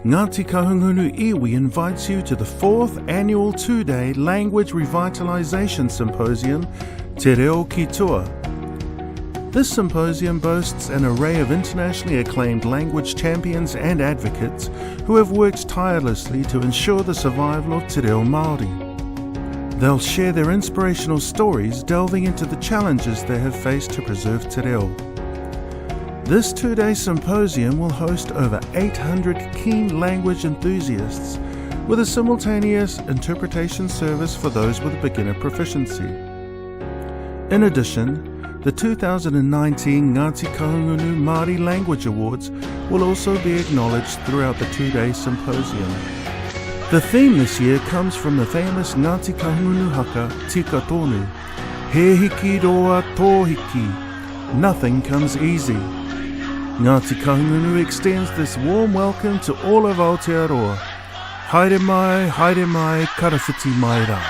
Ngāti Kahungunu Iwi invites you to the 4th annual 2-day Language Revitalization Symposium, Te Reo Ki Toa. This symposium boasts an array of internationally acclaimed language champions and advocates who have worked tirelessly to ensure the survival of Te Reo Māori. They'll share their inspirational stories, delving into the challenges they have faced to preserve Te Reo. This 2-day symposium will host over 800 keen language enthusiasts with a simultaneous interpretation service for those with beginner proficiency. In addition, the 2019 Ngāti Kahungunu Māori Language Awards will also be acknowledged throughout the 2-day symposium. The theme this year comes from the famous Ngāti Kahungunu haka Tika Tonu, He hiki roa tō hiki, nothing comes easy. Ngāti Kahungunu extends this warm welcome to all of Aotearoa. Haere mai, karawhiti mai rā.